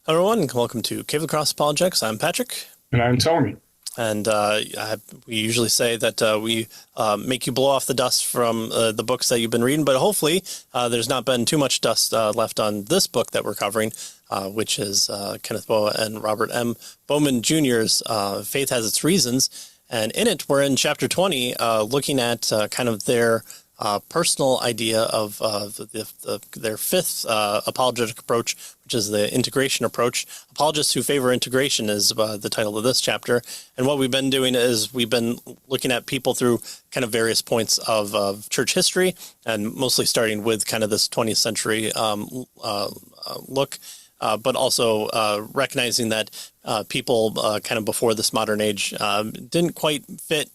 Hello, everyone, and welcome to Cave Across Apologetics. I'm Patrick. And I'm Tony. And we usually say that we make you blow off the dust from the books that you've been reading, but hopefully there's not been too much dust left on this book that we're covering, which is Kenneth Boa and Robert M. Bowman Jr.'s Faith Has Its Reasons. And in it, we're in chapter 20, looking at kind of their personal idea of their fifth apologetic approach, which is the integration approach. Apologists Who Favor Integration is the title of this chapter. And what we've been doing is we've been looking at people through kind of various points of church history, and mostly starting with kind of this 20th century look, but also recognizing that people kind of before this modern age didn't quite fit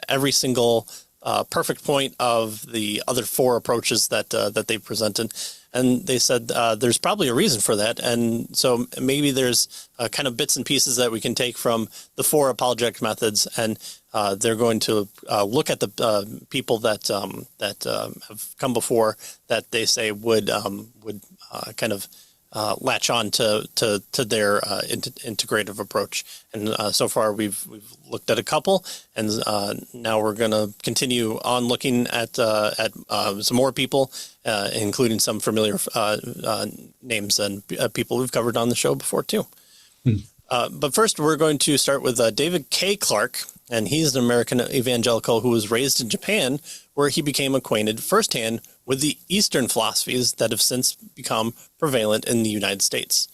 every single perfect point of the other four approaches that they presented. And they said there's probably a reason for that. And so maybe there's kind of bits and pieces that we can take from the four apologetic methods, and they're going to look at the people that have come before that they say would kind of latch on to their integrative approach. And so far we've looked at a couple, and now we're going to continue on looking at some more people, including some familiar names and people we've covered on the show before too. But first, we're going to start with David K. Clark, and he's an American evangelical who was raised in Japan, where he became acquainted firsthand with the Eastern philosophies that have since become prevalent in the United States.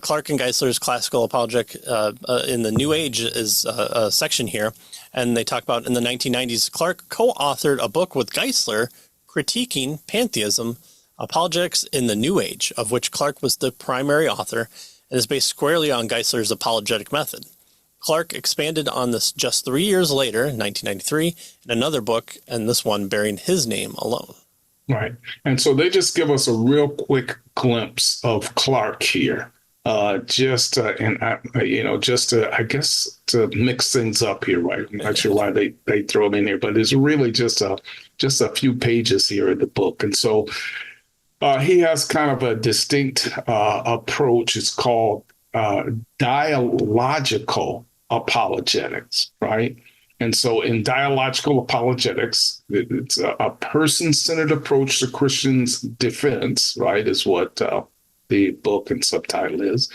Clark and Geisler's classical apologetic in the New Age is a section here, and they talk about in the 1990s, Clark co-authored a book with Geisler critiquing pantheism, apologetics in the New Age, of which Clark was the primary author, and is based squarely on Geisler's apologetic method. Clark expanded on this just 3 years later, in 1993, in another book, and this one bearing his name alone. Right. And so they just give us a real quick glimpse of Clark here, I guess, to mix things up here, right? I'm not sure why they throw it in here, but it's really just a few pages here in the book. And so he has kind of a distinct approach. It's called dialogical apologetics, right? And so in dialogical apologetics, it's a person-centered approach to Christians' defense, right, is what the book and subtitle is.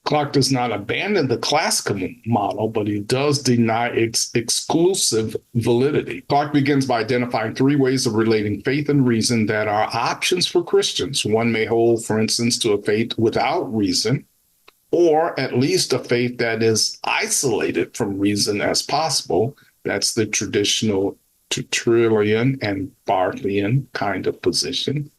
Clark does not abandon the classical model, but he does deny its exclusive validity. Clark begins by identifying three ways of relating faith and reason that are options for Christians. One may hold, for instance, to a faith without reason, or at least a faith that is isolated from reason as possible. That's the traditional Tertullian and Barthian kind of position.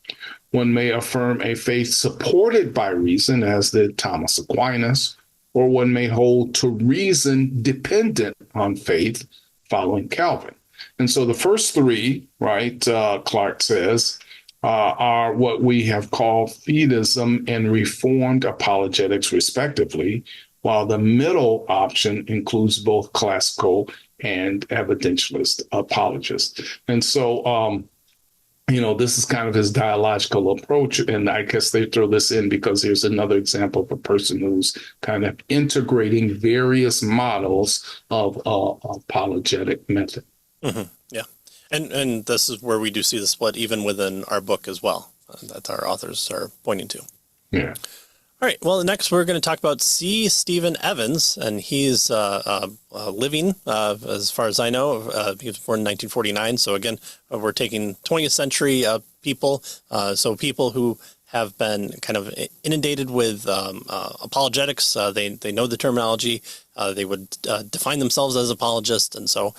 One may affirm a faith supported by reason, as did Thomas Aquinas, or one may hold to reason dependent on faith, following Calvin. And so the first three, right, Clark says, are what we have called Fideism and Reformed apologetics, respectively, while the middle option includes both classical and evidentialist apologists. And so, this is kind of his dialogical approach. And I guess they throw this in because here's another example of a person who's kind of integrating various models of apologetic method. Mm-hmm. Yeah. And this is where we do see the split even within our book as well, that our authors are pointing to. Yeah. All right. Well, next we're going to talk about C. Stephan Evans, and he's living, as far as I know. He was born in 1949. So again, we're taking 20th century people, so people who have been kind of inundated with apologetics. They know the terminology. They would define themselves as apologists, and so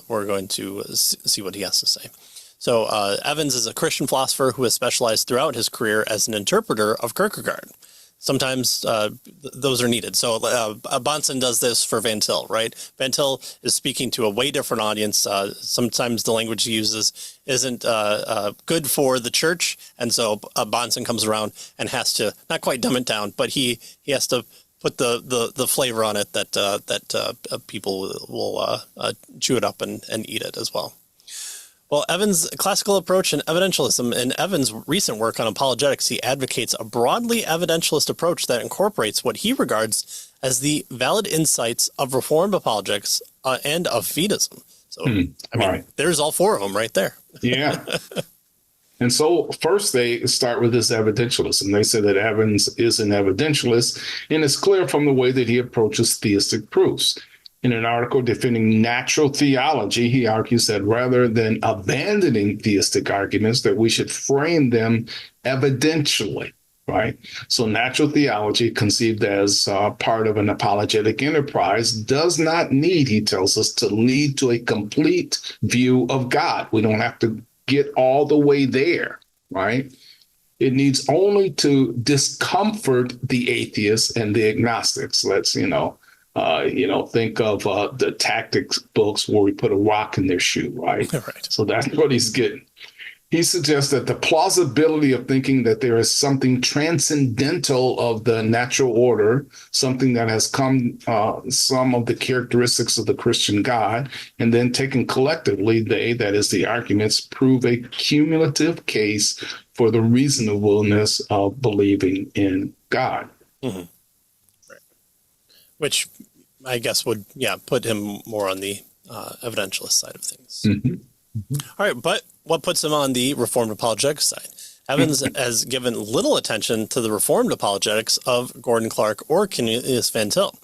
we're going to see what he has to say. So Evans is a Christian philosopher who has specialized throughout his career as an interpreter of Kierkegaard. Sometimes those are needed. So Bahnsen does this for Van Til, right? Van Til is speaking to a way different audience. Sometimes the language he uses isn't good for the church, and so Bahnsen comes around and has to not quite dumb it down, but he has to put the flavor on it that people will chew it up and eat it as well. Well, Evans' classical approach and evidentialism. In Evans' recent work on apologetics, he advocates a broadly evidentialist approach that incorporates what he regards as the valid insights of Reformed apologetics and of Fideism. So, There's all four of them right there. Yeah. And so first they start with this evidentialism. They say that Evans is an evidentialist, and it's clear from the way that he approaches theistic proofs. In an article defending natural theology, he argues that rather than abandoning theistic arguments, that we should frame them evidentially, right? So natural theology, conceived as part of an apologetic enterprise, does not need, he tells us, to lead to a complete view of God. We don't have to get all the way there, right? It needs only to discomfort the atheists and the agnostics. Let's, think of the tactics books where we put a rock in their shoe, right? Right. So that's what he's getting. He suggests that the plausibility of thinking that there is something transcendental of the natural order, something that has come, some of the characteristics of the Christian God, and then taken collectively, that is the arguments, prove a cumulative case for the reasonableness of believing in God. Mm-hmm. Right. Which I guess would, put him more on the evidentialist side of things. Mm-hmm. Mm-hmm. All right, but what puts him on the Reformed apologetics side? Evans has given little attention to the Reformed apologetics of Gordon Clark or Cornelius Van Til.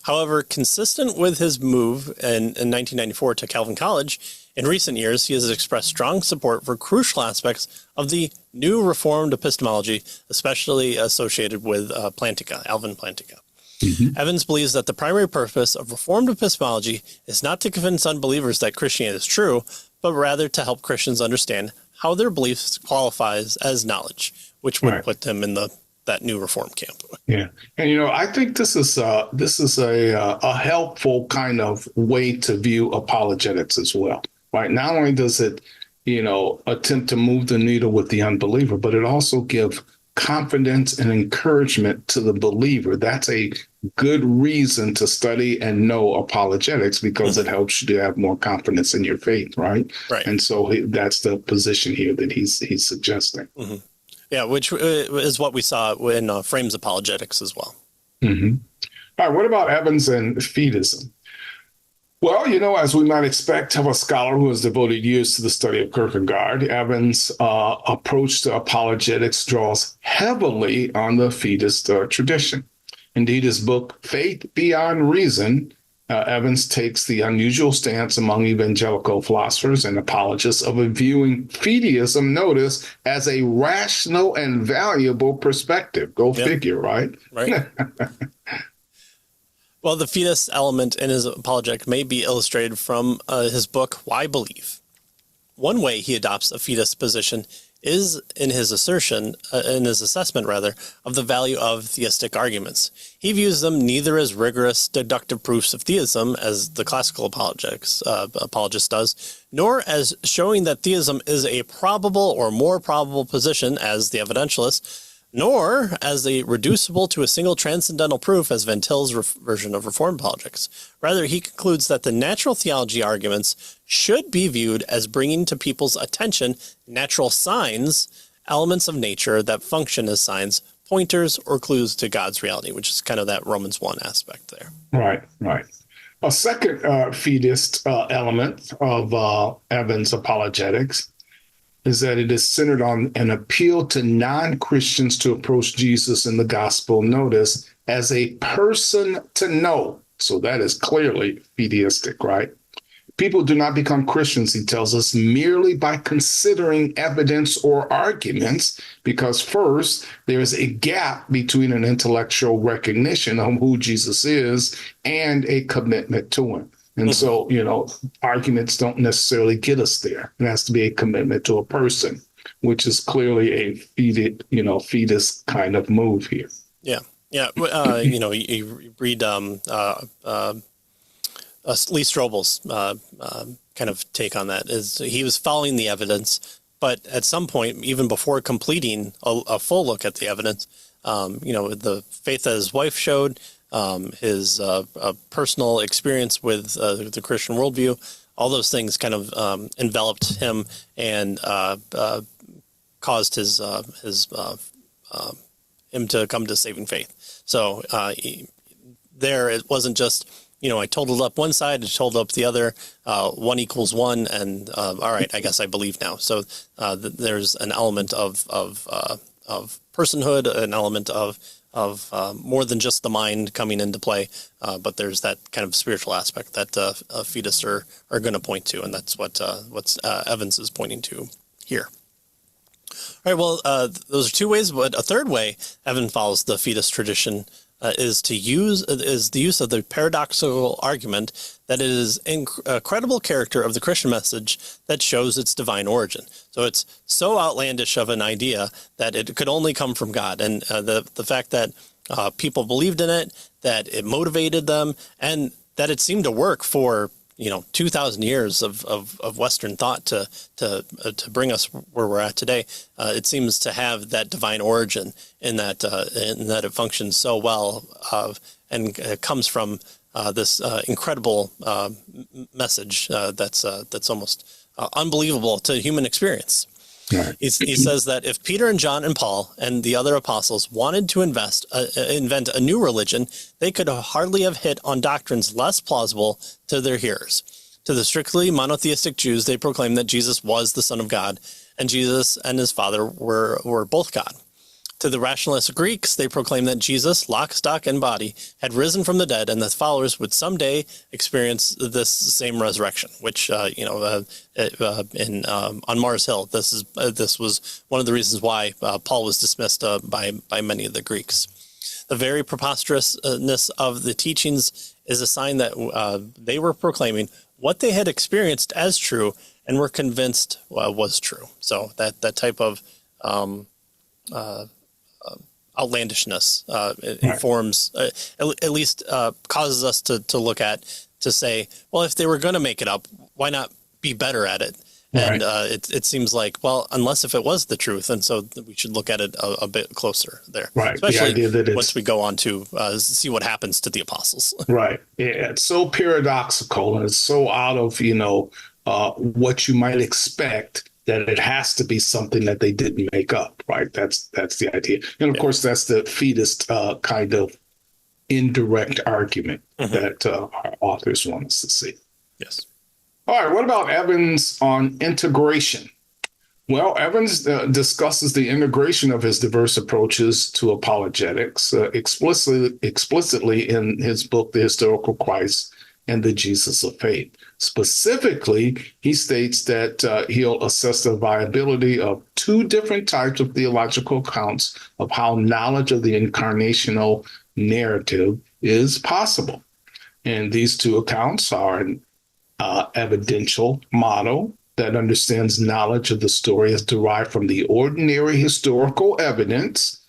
However, consistent with his move in 1994 to Calvin College, in recent years he has expressed strong support for crucial aspects of the new Reformed epistemology, especially associated with Alvin Plantinga. Mm-hmm. Evans believes that the primary purpose of Reformed epistemology is not to convince unbelievers that Christianity is true, but rather to help Christians understand how their beliefs qualifies as knowledge, which would put them in that new Reformed camp. Yeah, and I think this is a helpful kind of way to view apologetics as well, right? Not only does it attempt to move the needle with the unbeliever, but it also gives confidence and encouragement to the believer. That's a good reason to study and know apologetics, because it helps you to have more confidence in your faith, right? Right. And so that's the position here that he's suggesting. Mm-hmm. Yeah, which is what we saw in Frame's Apologetics as well. Mm-hmm. All right, what about Evans and Fideism? Well, as we might expect of a scholar who has devoted years to the study of Kierkegaard, Evans' approach to apologetics draws heavily on the Fideist tradition. Indeed, his book, Faith Beyond Reason, Evans takes the unusual stance among evangelical philosophers and apologists of viewing fideism, notice, as a rational and valuable perspective. Go figure, right? Right. Well, the Fideist element in his apologetic may be illustrated from his book, Why Believe? One way he adopts a Fideist position is in his assessment, of the value of theistic arguments. He views them neither as rigorous deductive proofs of theism, as the classical apologist does, nor as showing that theism is a probable or more probable position, as the evidentialist, nor as a reducible to a single transcendental proof, as Van Til's version of Reformed apologetics. Rather, he concludes that the natural theology arguments should be viewed as bringing to people's attention natural signs, elements of nature that function as signs, pointers, or clues to God's reality, which is kind of that Romans 1 aspect there. Right. A second Fideist element of Evans' apologetics is that it is centered on an appeal to non-Christians to approach Jesus in the gospel, notice, as a person to know. So that is clearly fideistic, right? People do not become Christians, he tells us, merely by considering evidence or arguments, because first, there is a gap between an intellectual recognition of who Jesus is and a commitment to him. And so, arguments don't necessarily get us there. It has to be a commitment to a person, which is clearly a Fideist kind of move here. Yeah. You read Lee Strobel's kind of take on that. Is he was following the evidence, but at some point, even before completing a full look at the evidence, the faith that his wife showed, his personal experience with the Christian worldview, all those things kind of enveloped him and caused him to come to saving faith. So there, it wasn't just, I totaled up one side, I totaled up the other, 1 = 1, and all right, I guess I believe now. So there's an element of personhood, an element of more than just the mind coming into play, but there's that kind of spiritual aspect that Fideists are going to point to, and that's what Evans is pointing to here. All right, well, those are two ways, but a third way Evan follows the Fideist tradition is the use of the paradoxical argument that it is a credible character of the Christian message that shows its divine origin. So it's so outlandish of an idea that it could only come from God, and the fact that people believed in it, that it motivated them, and that it seemed to work for 2,000 years of Western thought to bring us where we're at today. It seems to have that divine origin in that it functions so well, and it comes from this incredible message that's almost unbelievable to human experience. Right. He says that if Peter and John and Paul and the other apostles wanted to invent a new religion, they could hardly have hit on doctrines less plausible to their hearers. To the strictly monotheistic Jews, they proclaimed that Jesus was the Son of God, and Jesus and his Father were both God. To the rationalist Greeks, they proclaimed that Jesus, lock, stock, and body, had risen from the dead, and that followers would someday experience this same resurrection. Which, on Mars Hill, this was one of the reasons why Paul was dismissed by many of the Greeks. The very preposterousness of the teachings is a sign that they were proclaiming what they had experienced as true and were convinced was true. So that type of outlandishness informs, at least causes us to look at, to say, well, if they were going to make it up, why not be better at it? And it seems like, well, unless if it was the truth, and so we should look at it a bit closer there. Right. Especially the idea that once we go on to see what happens to the apostles. Right. Yeah, it's so paradoxical, and it's so out of, what you might expect, that it has to be something that they didn't make up, right? That's the idea. And of course, that's the Fideist kind of indirect argument that our authors want us to see. Yes. All right, what about Evans on integration? Well, Evans discusses the integration of his diverse approaches to apologetics explicitly in his book, The Historical Christ and the Jesus of Faith. Specifically, he states that he'll assess the viability of two different types of theological accounts of how knowledge of the incarnational narrative is possible. And these two accounts are an evidential model that understands knowledge of the story as derived from the ordinary historical evidence,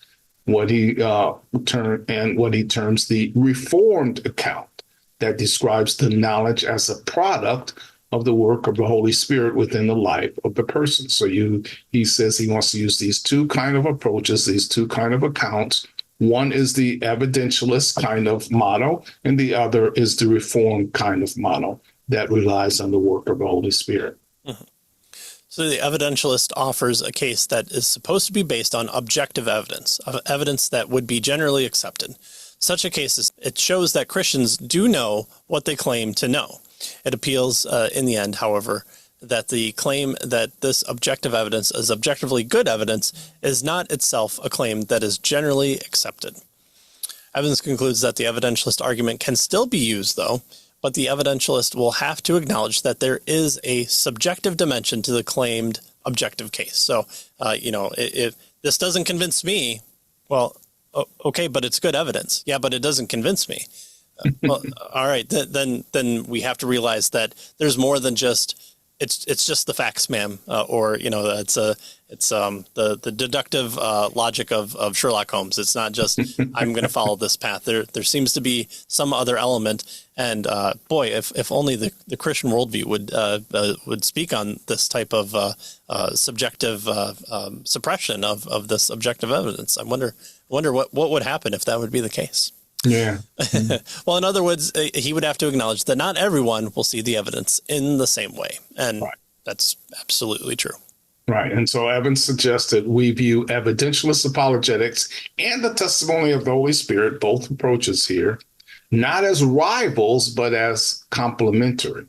what he terms the reformed account, that describes the knowledge as a product of the work of the Holy Spirit within the life of the person. So he says he wants to use these two kind of approaches, these two kind of accounts. One is the evidentialist kind of model, and the other is the reformed kind of model that relies on the work of the Holy Spirit. Mm-hmm. So the evidentialist offers a case that is supposed to be based on objective evidence, evidence that would be generally accepted. Such a case it shows that Christians do know what they claim to know. It appeals in the end, however, that the claim that this objective evidence is objectively good evidence is not itself a claim that is generally accepted. Evans concludes that the evidentialist argument can still be used, though, but the evidentialist will have to acknowledge that there is a subjective dimension to the claimed objective case. So, if this doesn't convince me, well, okay, but it's good evidence. Yeah, but it doesn't convince me. Well, all right, then we have to realize that there's more than just it's just the facts, ma'am, or it's the deductive logic of Sherlock Holmes. It's not just I'm going to follow this path. There seems to be some other element, and boy, if only the Christian worldview would speak on this type of subjective suppression of this objective evidence. I wonder what would happen if that would be the case. Yeah. Well, in other words, he would have to acknowledge that not everyone will see the evidence in the same way. And Right. that's absolutely true. Right. And so Evans suggested we view evidentialist apologetics and the testimony of the Holy Spirit, both approaches here, not as rivals, but as complementary.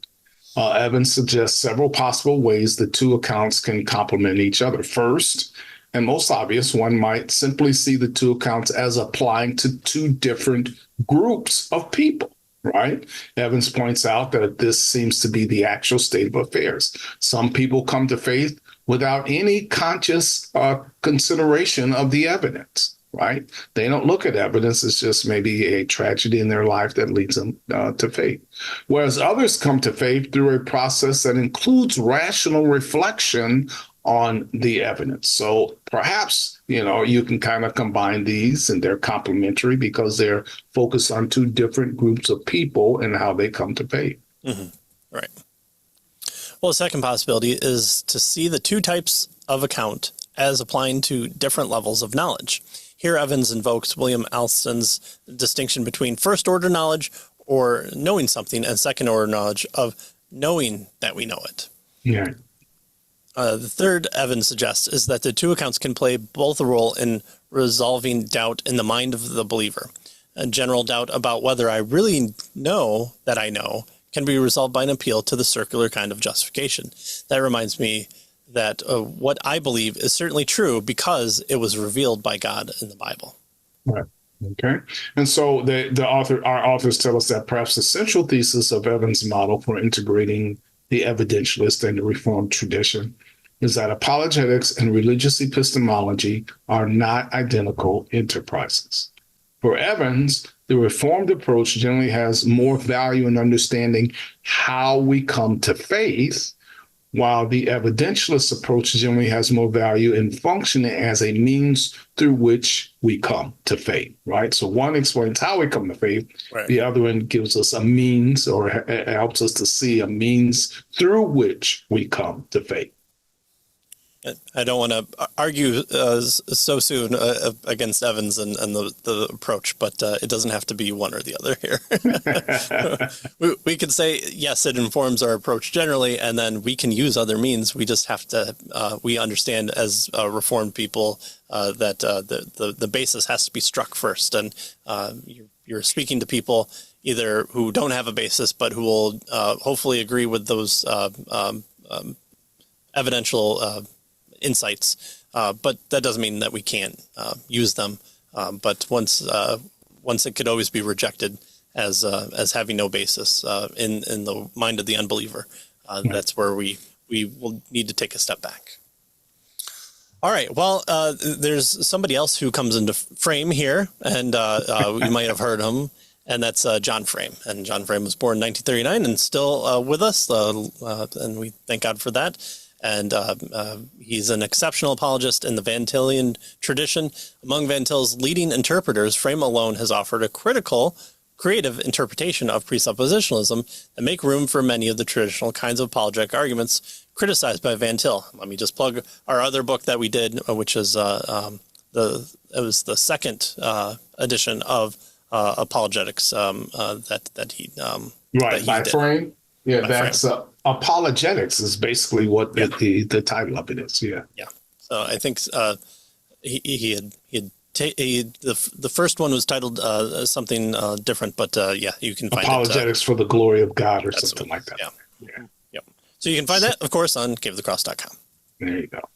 Evans suggests several possible ways the two accounts can complement each other. First, and most obvious, one might simply see the two accounts as applying to two different groups of people, right? Evans points out that this seems to be the actual state of affairs. Some people come to faith without any conscious consideration of the evidence, right? They don't look at evidence. It's just maybe a tragedy in their life that leads them to faith. Whereas others come to faith through a process that includes rational reflection on the evidence. So perhaps, you can kind of combine these, and they're complementary because they're focused on two different groups of people and how they come to faith. Mm-hmm. Right. Well, the second possibility is to see the two types of account as applying to different levels of knowledge. Here, Evans invokes William Alston's distinction between first-order knowledge or knowing something and second-order knowledge of knowing that we know it. Yeah. The third Evans suggests is that the two accounts can play both a role in resolving doubt in the mind of the believer. A general doubt about whether I really know that I know can be resolved by an appeal to the circular kind of justification. That reminds me that what I believe is certainly true because it was revealed by God in the Bible. Right. Okay. And so our authors tell us that perhaps the central thesis of Evans' model for integrating the evidentialist and the Reformed tradition is that apologetics and religious epistemology are not identical enterprises. For Evans, the Reformed approach generally has more value in understanding how we come to faith, while the evidentialist approach generally has more value in functioning as a means through which we come to faith, right? So one explains how we come to faith. Right. The other one gives us a means, or helps us to see a means through which we come to faith. I don't want to argue so soon against Evans and the approach, but it doesn't have to be one or the other here. we could say, yes, it informs our approach generally, and then we can use other means. We just have to, we understand as Reformed people that the basis has to be struck first. And you're speaking to people either who don't have a basis, but who will hopefully agree with those evidential insights, but that doesn't mean that we can't use them. But once it could always be rejected as having no basis in the mind of the unbeliever, that's where we will need to take a step back. All right. Well, there's somebody else who comes into frame here, and you might have heard him, and that's John Frame. And John Frame was born in 1939 and still with us, and we thank God for that. And he's an exceptional apologist in the Van Tillian tradition. Among Van Til's leading interpreters, Frame alone has offered a creative interpretation of presuppositionalism that make room for many of the traditional kinds of apologetic arguments criticized by Van Til. Let me just plug our other book that we did, which is it was the second edition of Apologetics that he by did. Frame. Yeah, by that's Frame. Apologetics is basically what the title of it is. Yeah. Yeah. So I think the first one was titled something different, but you can find Apologetics for the Glory of God or something like that. Yeah. Yep. So you can find that, of course, on caveofthecross.com. There you go.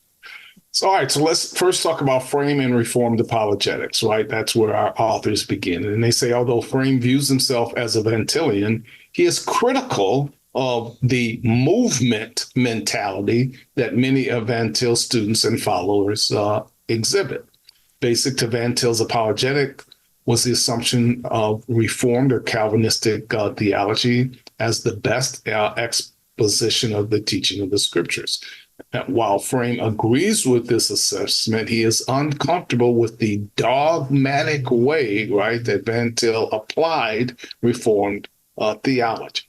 So, all right. So let's first talk about Frame and Reformed apologetics, right? That's where our authors begin. And they say, although Frame views himself as a Van Tillian, he is critical of the movement mentality that many of Van Til's students and followers exhibit. Basic to Van Til's apologetic was the assumption of Reformed or Calvinistic theology as the best exposition of the teaching of the scriptures. While Frame agrees with this assessment, he is uncomfortable with the dogmatic way, right, that Van Til applied Reformed theology.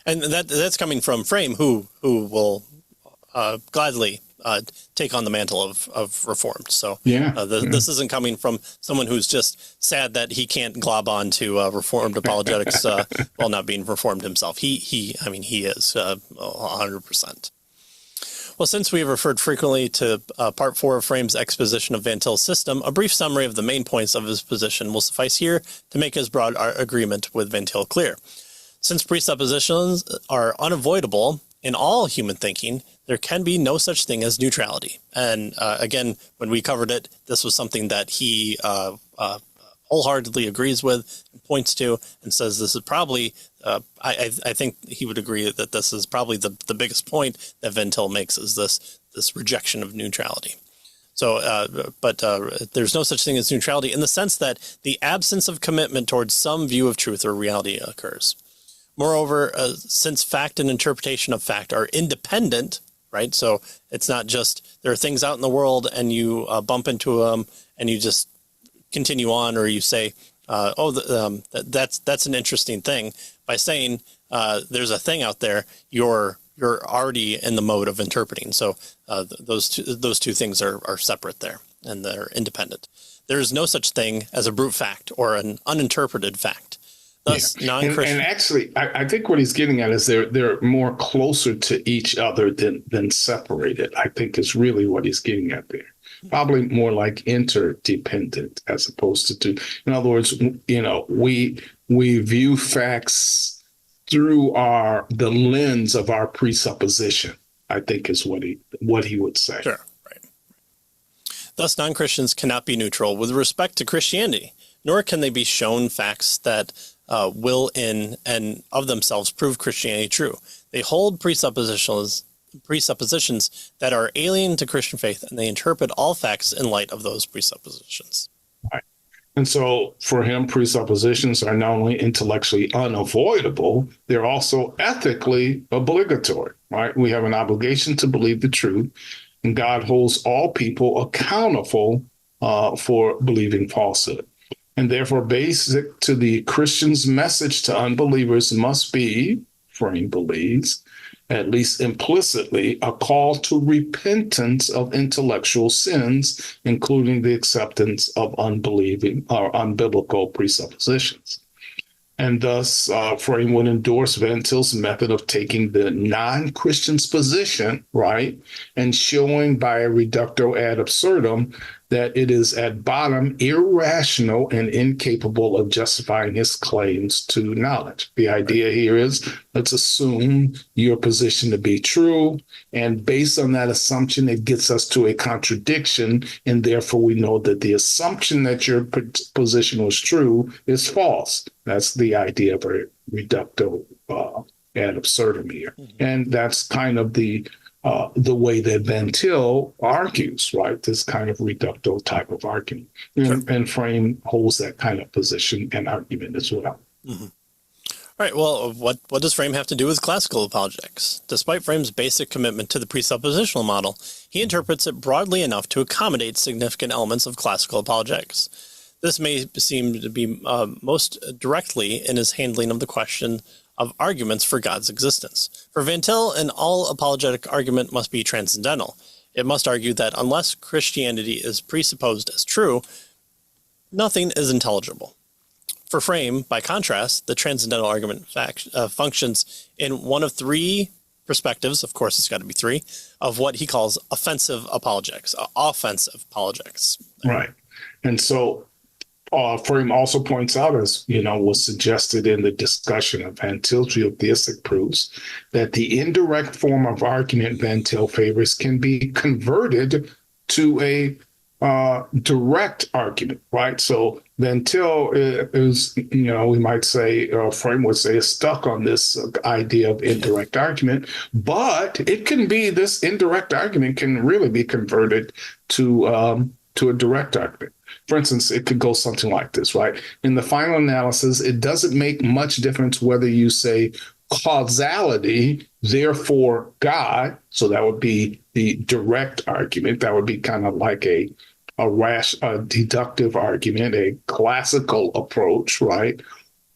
And that's coming from Frame, who will gladly take on the mantle of Reformed. So this isn't coming from someone who's just sad that he can't glob on to Reformed apologetics while not being Reformed himself. He is 100%. Well, since we have referred frequently to Part 4 of Frame's exposition of Van Til's system, a brief summary of the main points of his position will suffice here to make his broad agreement with Van Til clear. Since presuppositions are unavoidable in all human thinking, there can be no such thing as neutrality. And again, when we covered it, this was something that he wholeheartedly agrees with and points to and says this is probably, I think he would agree that this is probably the biggest point that Van Til makes is this rejection of neutrality. So, but there's no such thing as neutrality in the sense that the absence of commitment towards some view of truth or reality occurs. Moreover, since fact and interpretation of fact are independent, right? So it's not just there are things out in the world and you bump into them and you just continue on, or you say, that's an interesting thing. By saying there's a thing out there, you're already in the mode of interpreting. So those two things are separate there, and they're independent. There is no such thing as a brute fact or an uninterpreted fact. Thus, non-Christian. And actually, I think what he's getting at is they're more closer to each other than separated. I think is really what he's getting at there. Probably more like interdependent as opposed to two. In other words, we view facts through the lens of our presupposition, I think is what he would say. Sure, right. Thus, non-Christians cannot be neutral with respect to Christianity, nor can they be shown facts that will in and of themselves prove Christianity true. They hold presuppositions that are alien to Christian faith, and they interpret all facts in light of those presuppositions. Right. And so for him, presuppositions are not only intellectually unavoidable, they're also ethically obligatory, right? We have an obligation to believe the truth, and God holds all people accountable for believing falsehood. And therefore, basic to the Christian's message to unbelievers must be, Frame believes, at least implicitly, a call to repentance of intellectual sins, including the acceptance of unbelieving or unbiblical presuppositions. And thus, Frame would endorse Van Til's method of taking the non-Christian's position, right, and showing by a reductio ad absurdum that it is at bottom irrational and incapable of justifying his claims to knowledge. The idea here is, let's assume your position to be true, and based on that assumption, it gets us to a contradiction, and therefore we know that the assumption that your position was true is false. That's the idea of a reductio ad absurdum here. Mm-hmm. And that's kind of the way that Van Til argues, right? This kind of reductio type of argument. Sure. And Frame holds that kind of position and argument as well. Mm-hmm. All right. Well, what does Frame have to do with classical apologetics? Despite Frame's basic commitment to the presuppositional model, he interprets it broadly enough to accommodate significant elements of classical apologetics. This may seem to be most directly in his handling of the question of arguments for God's existence. For Van Til, an all-apologetic argument must be transcendental. It must argue that unless Christianity is presupposed as true, nothing is intelligible. For Frame, by contrast, the transcendental argument functions in one of three perspectives, of course it's got to be three, of what he calls offensive apologetics. Right. And so Frame also points out, as was suggested in the discussion of Van Til's theistic proofs, that the indirect form of argument Van Til favors can be converted to a direct argument, right? So Van Til is, we might say, or Frame would say, is stuck on this idea of indirect argument, but this indirect argument can really be converted to a direct argument. For instance, it could go something like this, right? In the final analysis, it doesn't make much difference whether you say causality, therefore God. So that would be the direct argument. That would be kind of like a deductive argument, a classical approach, right?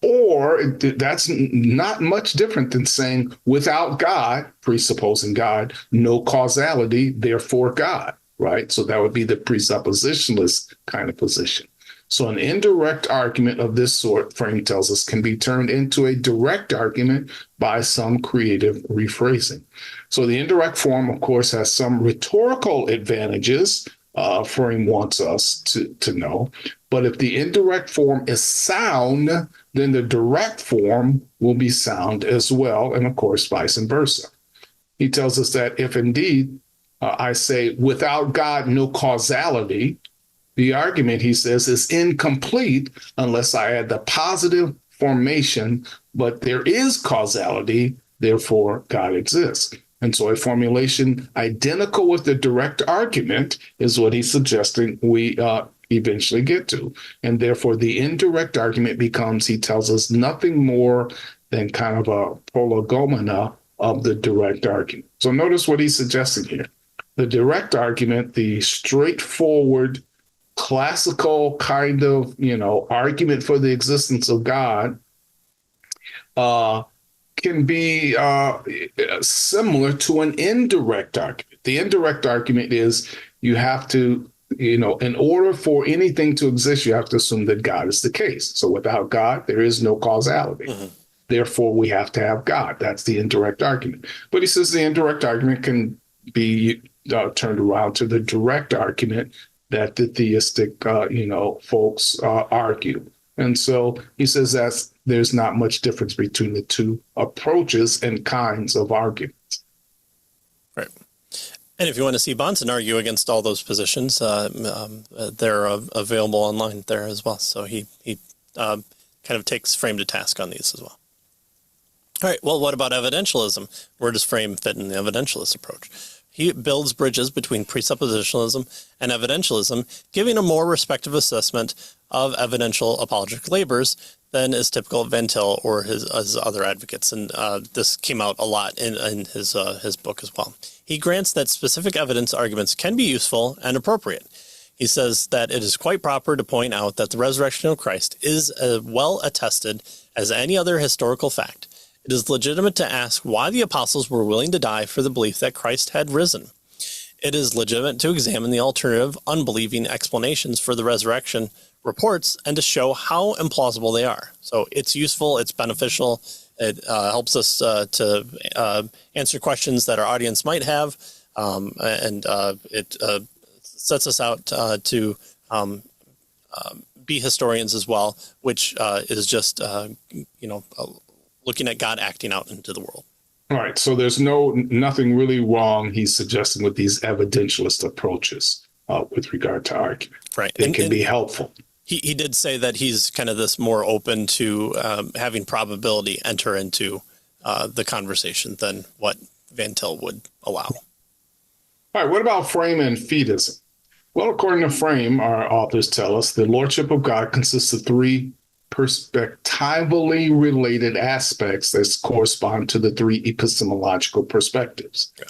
Or that's not much different than saying without God, presupposing God, no causality, therefore God, right? So that would be the presuppositionalist kind of position. So an indirect argument of this sort, Frame tells us, can be turned into a direct argument by some creative rephrasing. So the indirect form, of course, has some rhetorical advantages, Frame wants us to know. But if the indirect form is sound, then the direct form will be sound as well, and of course, vice versa. He tells us that if indeed I say without God, no causality, the argument, he says, is incomplete unless I add the positive formation, but there is causality, therefore God exists. And so a formulation identical with the direct argument is what he's suggesting we eventually get to. And therefore the indirect argument becomes, he tells us, nothing more than kind of a prolegomena of the direct argument. So notice what he's suggesting here. The direct argument, the straightforward, classical kind of, argument for the existence of God can be similar to an indirect argument. The indirect argument is you have to, in order for anything to exist, you have to assume that God is the case. So without God, there is no causality. Mm-hmm. Therefore, we have to have God. That's the indirect argument. But he says the indirect argument can be turned around to the direct argument that the theistic, folks argue. And so he says that there's not much difference between the two approaches and kinds of arguments. Right. And if you want to see Bahnsen argue against all those positions, they're available online there as well. So he kind of takes Frame to task on these as well. All right. Well, what about evidentialism? Where does Frame fit in the evidentialist approach? He builds bridges between presuppositionalism and evidentialism, giving a more respective assessment of evidential apologetic labors than is typical of Van Til or his other advocates. And this came out a lot in his book as well. He grants that specific evidence arguments can be useful and appropriate. He says that it is quite proper to point out that the resurrection of Christ is as well attested as any other historical fact. It is legitimate to ask why the apostles were willing to die for the belief that Christ had risen. It is legitimate to examine the alternative, unbelieving explanations for the resurrection reports and to show how implausible they are. So it's useful, it's beneficial, it helps us to answer questions that our audience might have, and it sets us out to be historians as well, which is just, looking at God acting out into the world. All right. So there's nothing really wrong, he's suggesting, with these evidentialist approaches with regard to argument. Right. It can be helpful. He did say that he's kind of this more open to having probability enter into the conversation than what Van Til would allow. All right. What about Frame and Fideism? Well, according to Frame, our authors tell us the Lordship of God consists of three perspectively related aspects that correspond to the three epistemological perspectives. Yeah.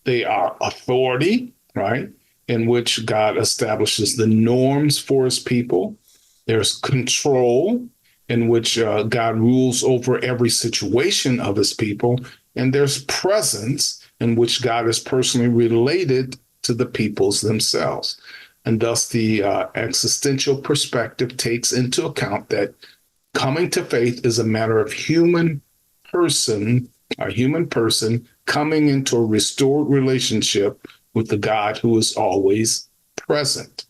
They are authority, right, in which God establishes the norms for his people. There's control, in which God rules over every situation of his people. And there's presence, in which God is personally related to the peoples themselves. And thus the existential perspective takes into account that coming to faith is a matter of a human person coming into a restored relationship with the God who is always present.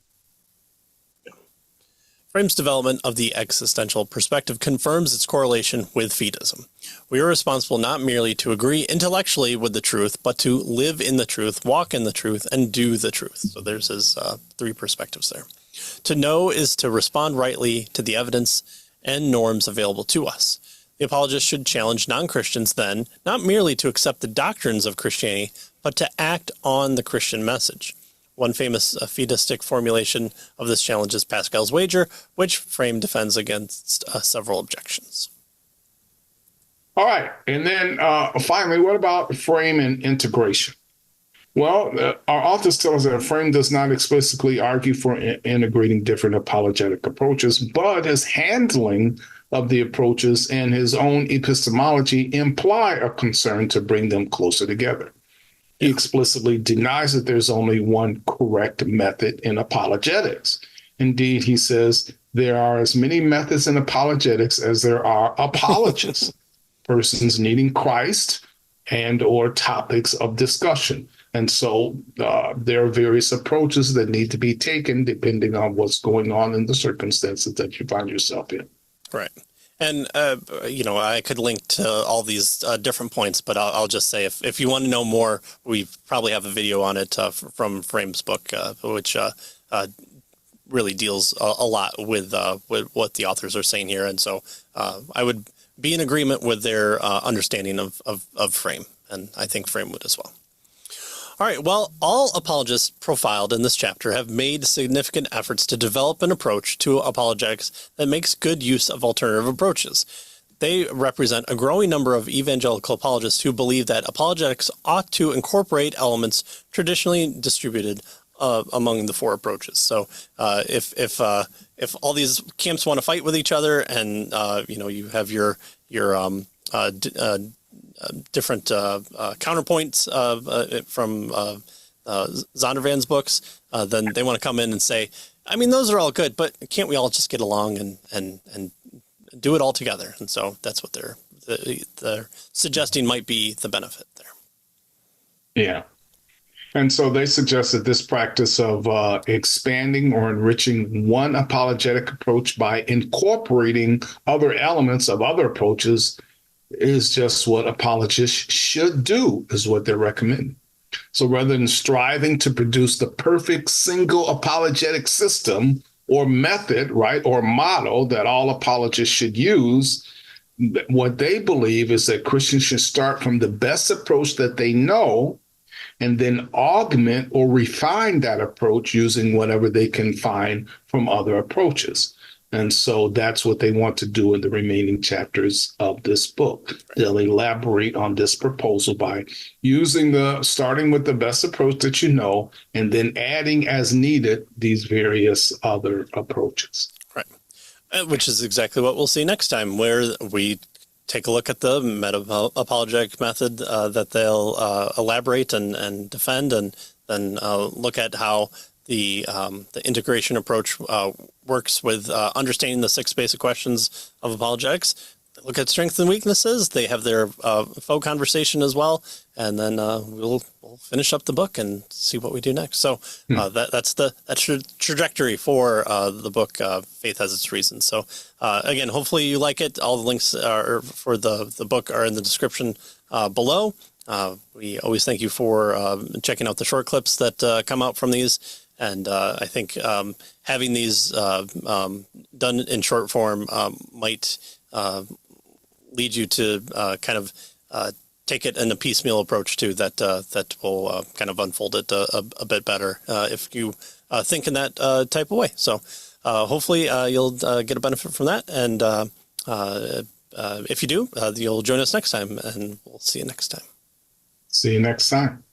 Frame's development of the existential perspective confirms its correlation with Fideism. We are responsible not merely to agree intellectually with the truth, but to live in the truth, walk in the truth, and do the truth. So there's his three perspectives there. To know is to respond rightly to the evidence and norms available to us. The apologist should challenge non-Christians then, not merely to accept the doctrines of Christianity, but to act on the Christian message. One famous Fideistic formulation of this challenge is Pascal's wager, which Frame defends against several objections. All right. And then finally, what about Frame and integration? Well, our authors tell us that Frame does not explicitly argue for integrating different apologetic approaches, but his handling of the approaches and his own epistemology imply a concern to bring them closer together. He explicitly denies that there's only one correct method in apologetics. Indeed, he says there are as many methods in apologetics as there are apologists, persons needing Christ and or topics of discussion. And so there are various approaches that need to be taken depending on what's going on in the circumstances that you find yourself in. Right. And, I could link to all these different points, but I'll just say if you want to know more, we probably have a video on it from Frame's book, which really deals a lot with what the authors are saying here. And so I would be in agreement with their understanding of Frame, and I think Frame would as well. All right, well, all apologists profiled in this chapter have made significant efforts to develop an approach to apologetics that makes good use of alternative approaches. They represent a growing number of evangelical apologists who believe that apologetics ought to incorporate elements traditionally distributed among the four approaches. So if all these camps want to fight with each other, and you have your different counterpoints from Zondervan's books, then they want to come in and say, I mean, those are all good, but can't we all just get along and do it all together? And so that's what they're suggesting might be the benefit there. Yeah. And so they suggest that this practice of expanding or enriching one apologetic approach by incorporating other elements of other approaches is just what apologists should do, is what they're recommending. So rather than striving to produce the perfect single apologetic system or method, right, or model that all apologists should use, what they believe is that Christians should start from the best approach that they know and then augment or refine that approach using whatever they can find from other approaches. And so that's what they want to do in the remaining chapters of this book. They'll elaborate on this proposal by starting with the best approach that you know, and then adding as needed these various other approaches. Right. Which is exactly what we'll see next time, where we take a look at the meta-apologetic method that they'll elaborate and defend, and then look at how the integration approach works with understanding the 6 basic questions of apologetics. Look at strengths and weaknesses. They have their faux conversation as well, and then we'll finish up the book and see what we do next. So that's the trajectory for the book. Faith Has Its Reasons. So again, hopefully you like it. All the links for the book are in the description below. We always thank you for checking out the short clips that come out from these. And I think having these done in short form might lead you to kind of take it in a piecemeal approach too, that will kind of unfold it a bit better if you think in that type of way. So hopefully you'll get a benefit from that. And if you do, you'll join us next time, and we'll see you next time. See you next time.